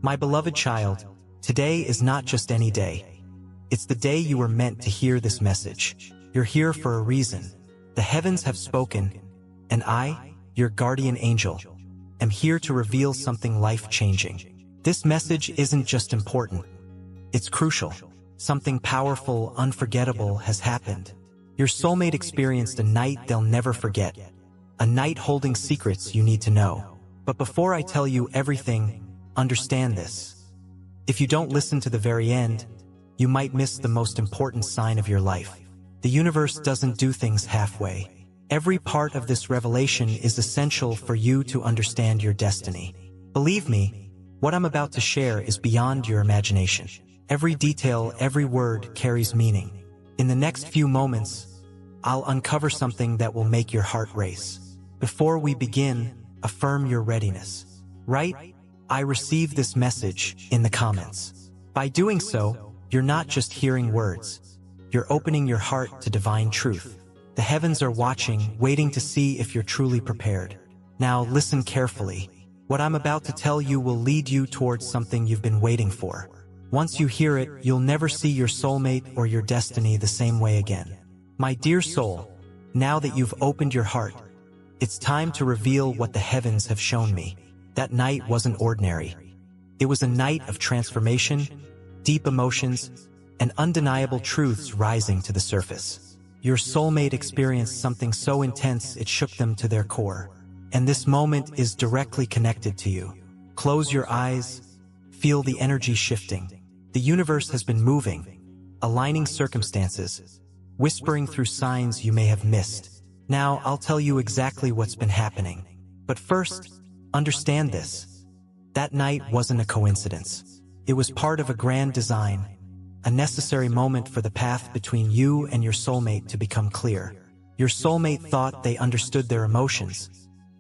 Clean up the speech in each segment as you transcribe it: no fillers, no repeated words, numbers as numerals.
My beloved child, today is not just any day. It's the day you were meant to hear this message. You're here for a reason. The heavens have spoken, and I, your guardian angel, am here to reveal something life-changing. This message isn't just important. It's crucial. Something powerful, unforgettable has happened. Your soulmate experienced a night they'll never forget. A night holding secrets you need to know. But before I tell you everything, understand this. If you don't listen to the very end, you might miss the most important sign of your life. The universe doesn't do things halfway. Every part of this revelation is essential for you to understand your destiny. Believe me, what I'm about to share is beyond your imagination. Every detail, every word carries meaning. In the next few moments, I'll uncover something that will make your heart race. Before we begin, affirm your readiness. Write, "I received this message," in the comments. By doing so, you're not just hearing words. You're opening your heart to divine truth. The heavens are watching, waiting to see if you're truly prepared. Now listen carefully. What I'm about to tell you will lead you towards something you've been waiting for. Once you hear it, you'll never see your soulmate or your destiny the same way again. My dear soul, now that you've opened your heart, it's time to reveal what the heavens have shown me. That night wasn't ordinary. It was a night of transformation, deep emotions, and undeniable truths rising to the surface. Your soulmate experienced something so intense it shook them to their core. And this moment is directly connected to you. Close your eyes, feel the energy shifting. The universe has been moving, aligning circumstances, whispering through signs you may have missed. Now I'll tell you exactly what's been happening. But first, understand this. That night wasn't a coincidence. It was part of a grand design, a necessary moment for the path between you and your soulmate to become clear. Your soulmate thought they understood their emotions,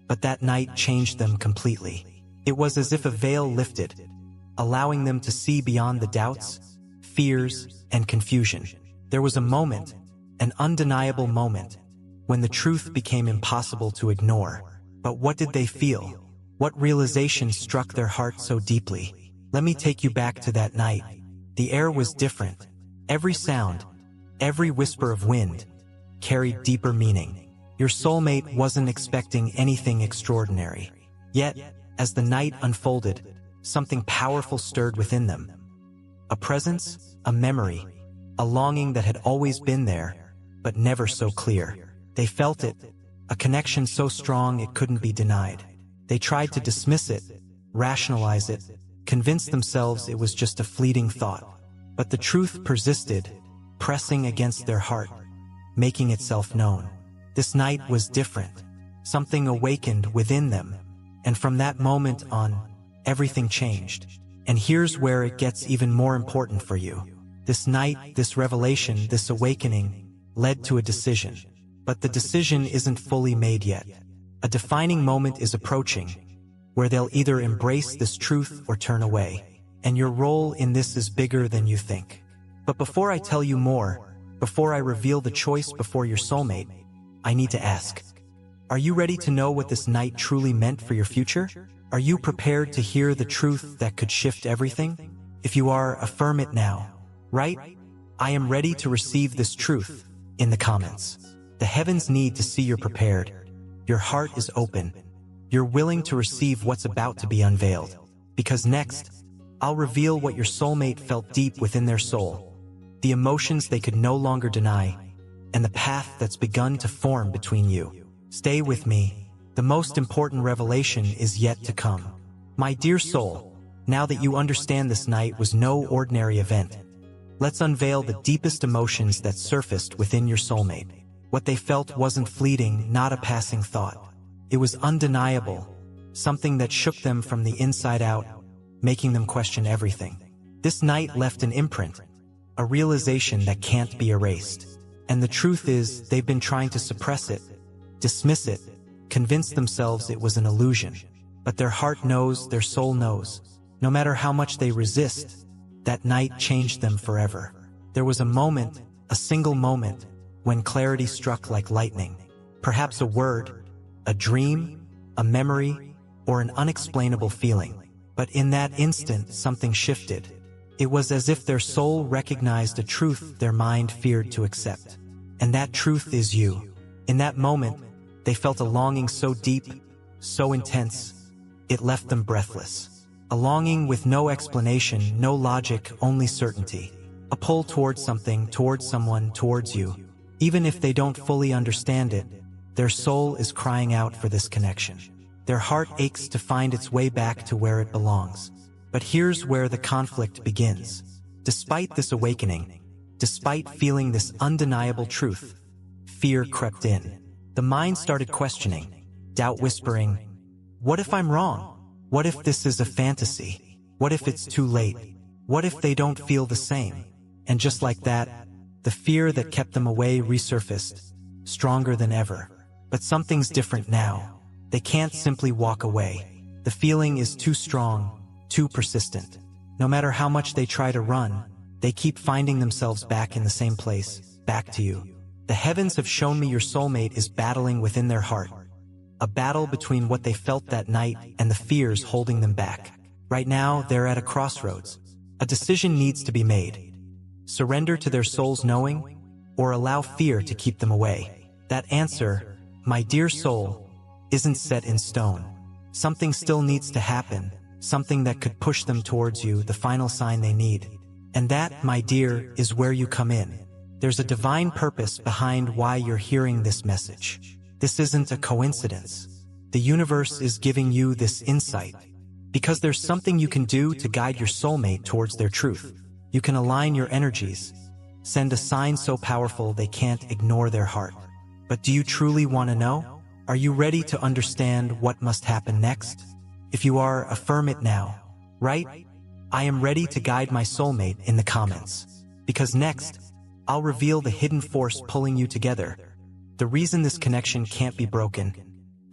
but that night changed them completely. It was as if a veil lifted, allowing them to see beyond the doubts, fears, and confusion. There was a moment, an undeniable moment, when the truth became impossible to ignore. But what did they feel? What realization struck their heart so deeply? Let me take you back to that night. The air was different. Every sound, every whisper of wind, carried deeper meaning. Your soulmate wasn't expecting anything extraordinary. Yet, as the night unfolded, something powerful stirred within them. A presence, a memory, a longing that had always been there, but never so clear. They felt it, a connection so strong it couldn't be denied. They tried to dismiss it, rationalize it, convince themselves it was just a fleeting thought. But the truth persisted, pressing against their heart, making itself known. This night was different. Something awakened within them, and from that moment on, everything changed. And here's where it gets even more important for you. This night, this revelation, this awakening, led to a decision. But the decision isn't fully made yet. A defining moment is approaching, where they'll either embrace this truth or turn away. And your role in this is bigger than you think. But before I tell you more, before I reveal the choice before your soulmate, I need to ask, are you ready to know what this night truly meant for your future? Are you prepared to hear the truth that could shift everything? If you are, affirm it now. Right? I am ready to receive this truth, in the comments. The heavens need to see you're prepared. Your heart is open. You're willing to receive what's about to be unveiled. Because next, I'll reveal what your soulmate felt deep within their soul, the emotions they could no longer deny, and the path that's begun to form between you. Stay with me. The most important revelation is yet to come. My dear soul, now that you understand this night was no ordinary event, let's unveil the deepest emotions that surfaced within your soulmate. What they felt wasn't fleeting, not a passing thought. It was undeniable, something that shook them from the inside out, making them question everything. This night left an imprint, a realization that can't be erased. And the truth is, they've been trying to suppress it, dismiss it, convince themselves it was an illusion. But their heart knows, their soul knows. No matter how much they resist, that night changed them forever. There was a moment, a single moment, when clarity struck like lightning. Perhaps a word, a dream, a memory, or an unexplainable feeling. But in that instant, something shifted. It was as if their soul recognized a truth their mind feared to accept. And that truth is you. In that moment, they felt a longing so deep, so intense, it left them breathless. A longing with no explanation, no logic, only certainty. A pull towards something, towards someone, towards you. Even if they don't fully understand it, their soul is crying out for this connection. Their heart aches to find its way back to where it belongs. But here's where the conflict begins. Despite this awakening, despite feeling this undeniable truth, fear crept in. The mind started questioning, doubt whispering, what if I'm wrong? What if this is a fantasy? What if it's too late? What if they don't feel the same? And just like that, the fear that kept them away resurfaced, stronger than ever. But something's different now. They can't simply walk away. The feeling is too strong, too persistent. No matter how much they try to run, they keep finding themselves back in the same place, back to you. The heavens have shown me your soulmate is battling within their heart. A battle between what they felt that night and the fears holding them back. Right now, they're at a crossroads. A decision needs to be made. Surrender to their soul's knowing, or allow fear to keep them away. That answer, my dear soul, isn't set in stone. Something still needs to happen, something that could push them towards you, the final sign they need. And that, my dear, is where you come in. There's a divine purpose behind why you're hearing this message. This isn't a coincidence. The universe is giving you this insight because there's something you can do to guide your soulmate towards their truth. You can align your energies, send a sign so powerful they can't ignore their heart. But do you truly want to know? Are you ready to understand what must happen next? If you are, affirm it now. Right? I am ready to guide my soulmate in the comments. Because next, I'll reveal the hidden force pulling you together, the reason this connection can't be broken,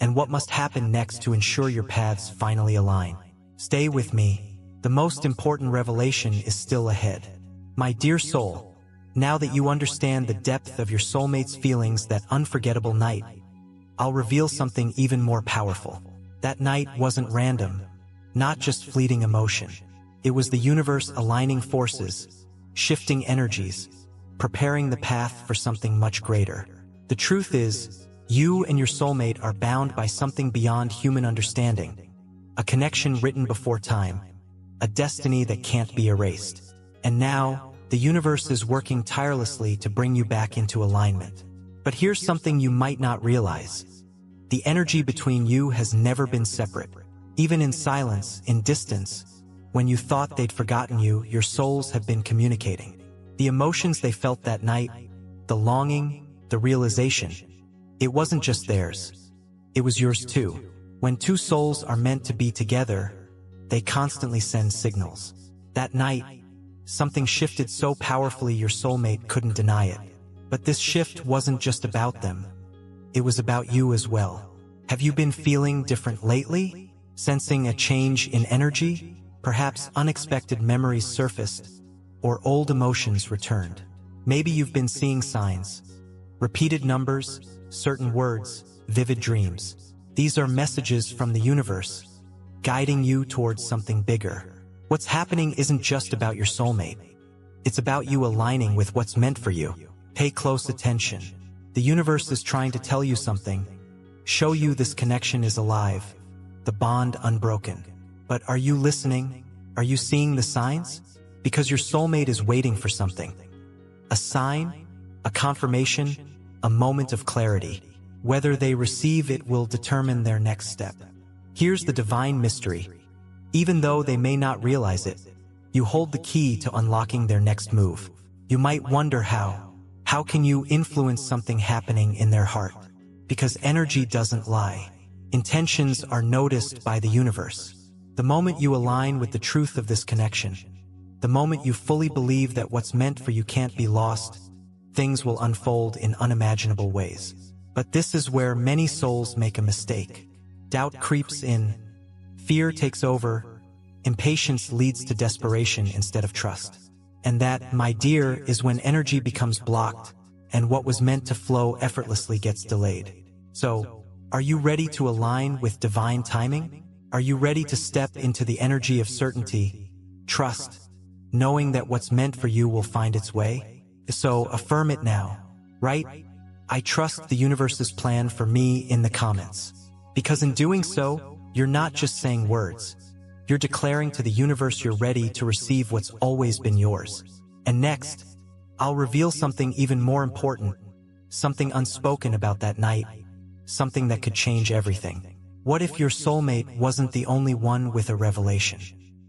and what must happen next to ensure your paths finally align. Stay with me. The most important revelation is still ahead. My dear soul, now that you understand the depth of your soulmate's feelings that unforgettable night, I'll reveal something even more powerful. That night wasn't random, not just fleeting emotion. It was the universe aligning forces, shifting energies, preparing the path for something much greater. The truth is, you and your soulmate are bound by something beyond human understanding, a connection written before time, a destiny that can't be erased. And now, the universe is working tirelessly to bring you back into alignment. But here's something you might not realize. The energy between you has never been separate. Even in silence, in distance, when you thought they'd forgotten you, your souls have been communicating. The emotions they felt that night, the longing, the realization, it wasn't just theirs. It was yours too. When two souls are meant to be together, they constantly send signals. That night, something shifted so powerfully your soulmate couldn't deny it. But this shift wasn't just about them. It was about you as well. Have you been feeling different lately? Sensing a change in energy? Perhaps unexpected memories surfaced, or old emotions returned. Maybe you've been seeing signs, repeated numbers, certain words, vivid dreams. These are messages from the universe, guiding you towards something bigger. What's happening isn't just about your soulmate. It's about you aligning with what's meant for you. Pay close attention. The universe is trying to tell you something, show you this connection is alive, the bond unbroken. But are you listening? Are you seeing the signs? Because your soulmate is waiting for something. A sign, a confirmation, a moment of clarity. Whether they receive it will determine their next step. Here's the divine mystery. Even though they may not realize it, you hold the key to unlocking their next move. You might wonder how. How can you influence something happening in their heart? Because energy doesn't lie. Intentions are noticed by the universe. The moment you align with the truth of this connection, the moment you fully believe that what's meant for you can't be lost, things will unfold in unimaginable ways. But this is where many souls make a mistake. Doubt creeps in, fear takes over, impatience leads to desperation instead of trust. And that, my dear, is when energy becomes blocked, and what was meant to flow effortlessly gets delayed. So, are you ready to align with divine timing? Are you ready to step into the energy of certainty, trust, knowing that what's meant for you will find its way? So affirm it now, right? I trust the universe's plan for me in the comments. Because in doing so, you're not just saying words. You're declaring to the universe you're ready to receive what's always been yours. And next, I'll reveal something even more important, something unspoken about that night, something that could change everything. What if your soulmate wasn't the only one with a revelation?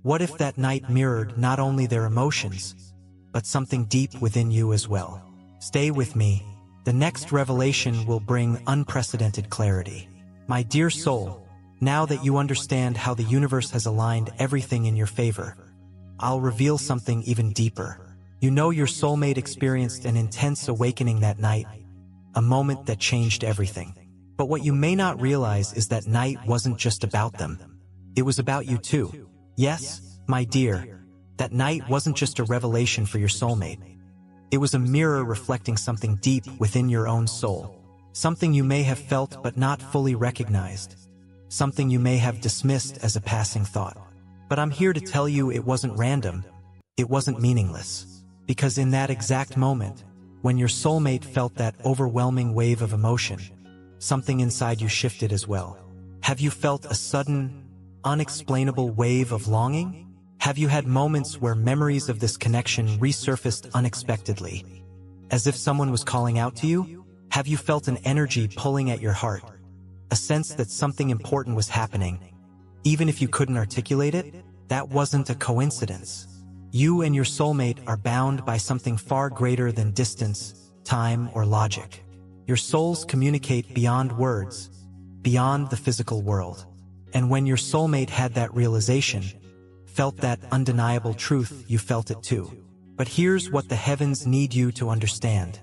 What if that night mirrored not only their emotions, but something deep within you as well? Stay with me. The next revelation will bring unprecedented clarity. My dear soul, now that you understand how the universe has aligned everything in your favor, I'll reveal something even deeper. You know your soulmate experienced an intense awakening that night, a moment that changed everything. But what you may not realize is that night wasn't just about them. It was about you too. Yes, my dear, that night wasn't just a revelation for your soulmate. It was a mirror reflecting something deep within your own soul. Something you may have felt but not fully recognized. Something you may have dismissed as a passing thought. But I'm here to tell you it wasn't random. It wasn't meaningless. Because in that exact moment, when your soulmate felt that overwhelming wave of emotion, something inside you shifted as well. Have you felt a sudden, unexplainable wave of longing? Have you had moments where memories of this connection resurfaced unexpectedly, as if someone was calling out to you? Have you felt an energy pulling at your heart, a sense that something important was happening, even if you couldn't articulate it? That wasn't a coincidence. You and your soulmate are bound by something far greater than distance, time, or logic. Your souls communicate beyond words, beyond the physical world. And when your soulmate had that realization, felt that undeniable truth, you felt it too. But here's what the heavens need you to understand.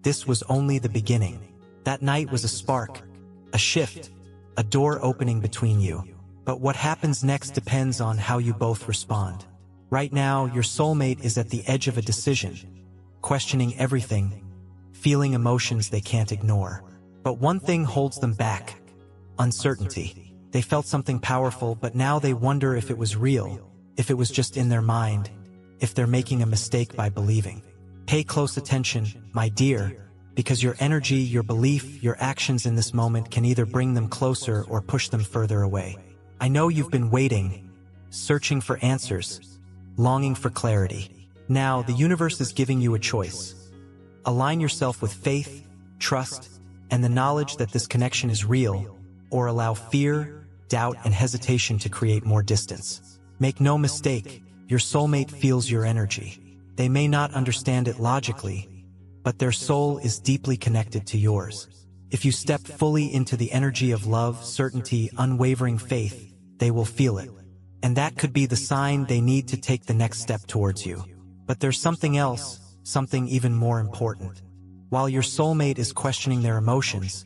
This was only the beginning. That night was a spark, a shift, a door opening between you. But what happens next depends on how you both respond. Right now, your soulmate is at the edge of a decision, questioning everything, feeling emotions they can't ignore. But one thing holds them back: uncertainty. They felt something powerful, but now they wonder if it was real, if it was just in their mind, if they're making a mistake by believing. Pay close attention, my dear, because your energy, your belief, your actions in this moment can either bring them closer or push them further away. I know you've been waiting, searching for answers, longing for clarity. Now, the universe is giving you a choice. Align yourself with faith, trust, and the knowledge that this connection is real, or allow fear, doubt, and hesitation to create more distance. Make no mistake, your soulmate feels your energy. They may not understand it logically, but their soul is deeply connected to yours. If you step fully into the energy of love, certainty, unwavering faith, they will feel it. And that could be the sign they need to take the next step towards you. But there's something else, something even more important. While your soulmate is questioning their emotions,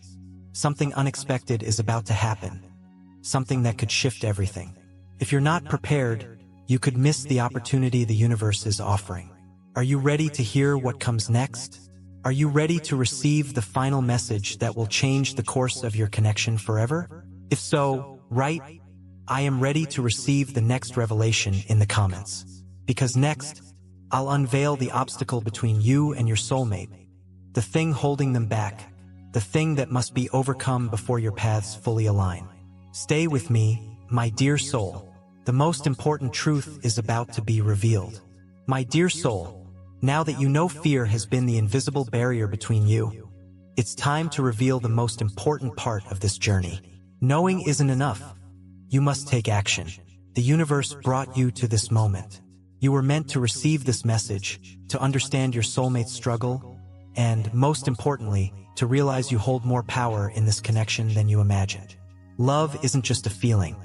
something unexpected is about to happen. Something that could shift everything. If you're not prepared, you could miss the opportunity the universe is offering. Are you ready to hear what comes next? Are you ready to receive the final message that will change the course of your connection forever? If so, write, "I am ready to receive the next revelation" in the comments. Because next, I'll unveil the obstacle between you and your soulmate, the thing holding them back, the thing that must be overcome before your paths fully align. Stay with me, my dear soul. The most important truth is about to be revealed. My dear soul, now that you know fear has been the invisible barrier between you, it's time to reveal the most important part of this journey. Knowing isn't enough. You must take action. The universe brought you to this moment. You were meant to receive this message, to understand your soulmate's struggle, and, most importantly, to realize you hold more power in this connection than you imagined. Love isn't just a feeling.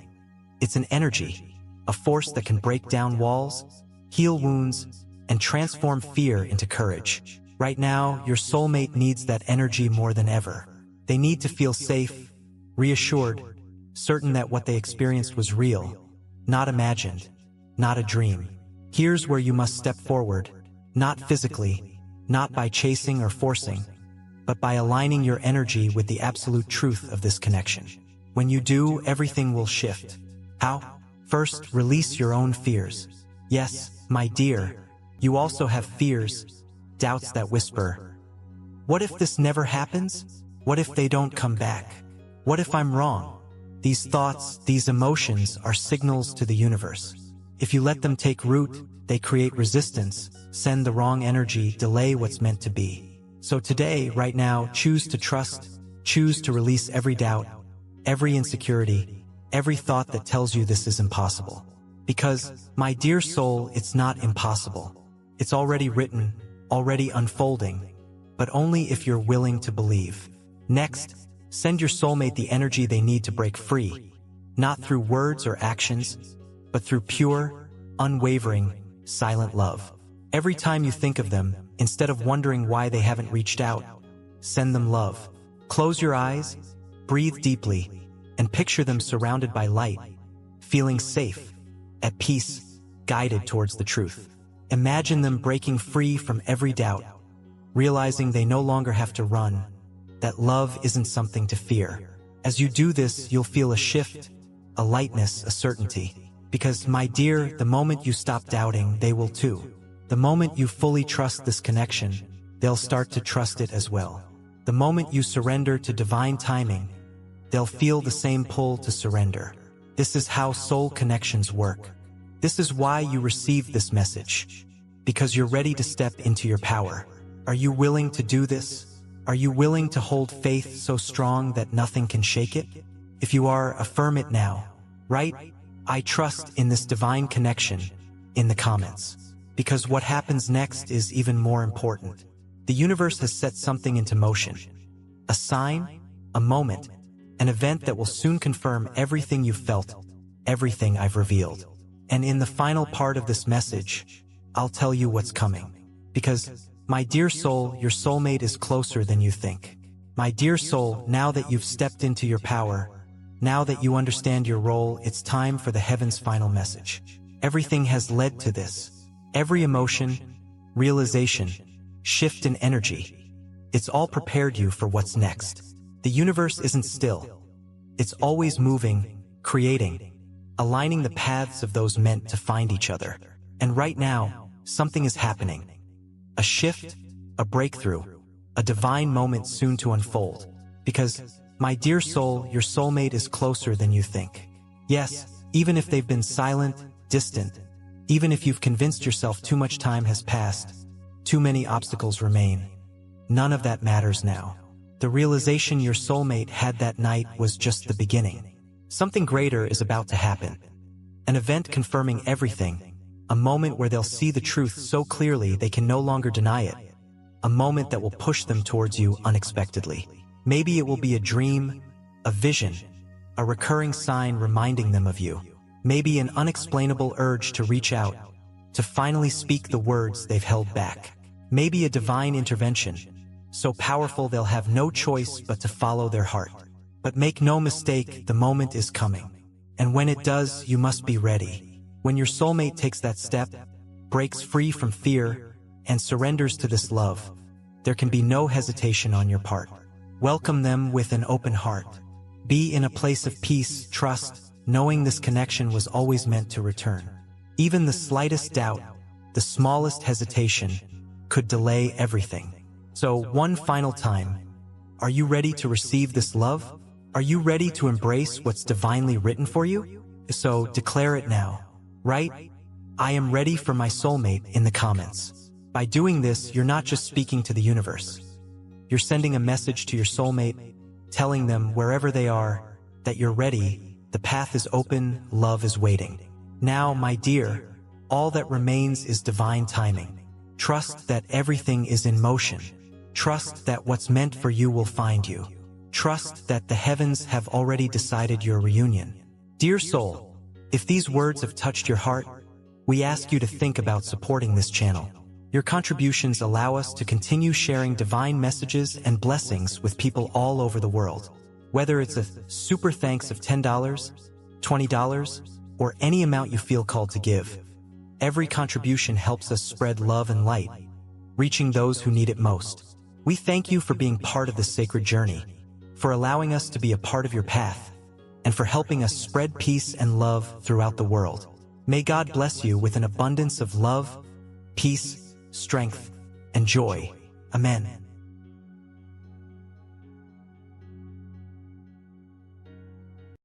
It's an energy, a force that can break down walls, heal wounds, and transform fear into courage. Right now, your soulmate needs that energy more than ever. They need to feel safe, reassured, certain that what they experienced was real, not imagined, not a dream. Here's where you must step forward, not physically, not by chasing or forcing, but by aligning your energy with the absolute truth of this connection. When you do, everything will shift. How? First, release your own fears. Yes, my dear, you also have fears, doubts that whisper, what if this never happens? What if they don't come back? What if I'm wrong? These thoughts, these emotions are signals to the universe. If you let them take root, they create resistance, send the wrong energy, delay what's meant to be. So today, right now, choose to trust, choose to release every doubt, every insecurity, every thought that tells you this is impossible. Because, my dear soul, it's not impossible. It's already written, already unfolding, but only if you're willing to believe. Next, send your soulmate the energy they need to break free, not through words or actions, but through pure, unwavering, silent love. Every time you think of them, instead of wondering why they haven't reached out, send them love. Close your eyes, breathe deeply, and picture them surrounded by light, feeling safe, at peace, guided towards the truth. Imagine them breaking free from every doubt, realizing they no longer have to run, that love isn't something to fear. As you do this, you'll feel a shift, a lightness, a certainty. Because, my dear, the moment you stop doubting, they will too. The moment you fully trust this connection, they'll start to trust it as well. The moment you surrender to divine timing, they'll feel the same pull to surrender. This is how soul connections work. This is why you received this message. Because you're ready to step into your power. Are you willing to do this? Are you willing to hold faith so strong that nothing can shake it? If you are, affirm it now. Write, I trust in this divine connection, in the comments. Because what happens next is even more important. The universe has set something into motion. A sign, a moment, an event that will soon confirm everything you've felt, everything I've revealed. And in the final part of this message, I'll tell you what's coming. Because, my dear soul, your soulmate is closer than you think. My dear soul, now that you've stepped into your power, now that you understand your role, it's time for the heaven's final message. Everything has led to this. Every emotion, realization, shift in energy. It's all prepared you for what's next. The universe isn't still. It's always moving, creating, aligning the paths of those meant to find each other. And right now, something is happening. A shift, a breakthrough, a divine moment soon to unfold. Because, my dear soul, your soulmate is closer than you think. Yes, even if they've been silent, distant, even if you've convinced yourself too much time has passed, too many obstacles remain, none of that matters now. The realization your soulmate had that night was just the beginning. Something greater is about to happen. An event confirming everything. A moment where they'll see the truth so clearly they can no longer deny it. A moment that will push them towards you unexpectedly. Maybe it will be a dream, a vision, a recurring sign reminding them of you. Maybe an unexplainable urge to reach out, to finally speak the words they've held back. Maybe a divine intervention, so powerful they'll have no choice but to follow their heart. But make no mistake, the moment is coming. And when it does, you must be ready. When your soulmate takes that step, breaks free from fear, and surrenders to this love, there can be no hesitation on your part. Welcome them with an open heart. Be in a place of peace, trust, knowing this connection was always meant to return. Even the slightest doubt, the smallest hesitation, could delay everything. So, one final time, are you ready to receive this love? Are you ready to embrace what's divinely written for you? So, declare it now. Write, I am ready for my soulmate in the comments. By doing this, you're not just speaking to the universe. You're sending a message to your soulmate, telling them wherever they are, that you're ready, the path is open, love is waiting. Now, my dear, all that remains is divine timing. Trust that everything is in motion. Trust that what's meant for you will find you. Trust that the heavens have already decided your reunion. Dear soul, if these words have touched your heart, we ask you to think about supporting this channel. Your contributions allow us to continue sharing divine messages and blessings with people all over the world. Whether it's a super thanks of $10, $20, or any amount you feel called to give, every contribution helps us spread love and light, reaching those who need it most. We thank you for being part of this sacred journey, for allowing us to be a part of your path, and for helping us spread peace and love throughout the world. May God bless you with an abundance of love, peace, strength, and joy. Amen.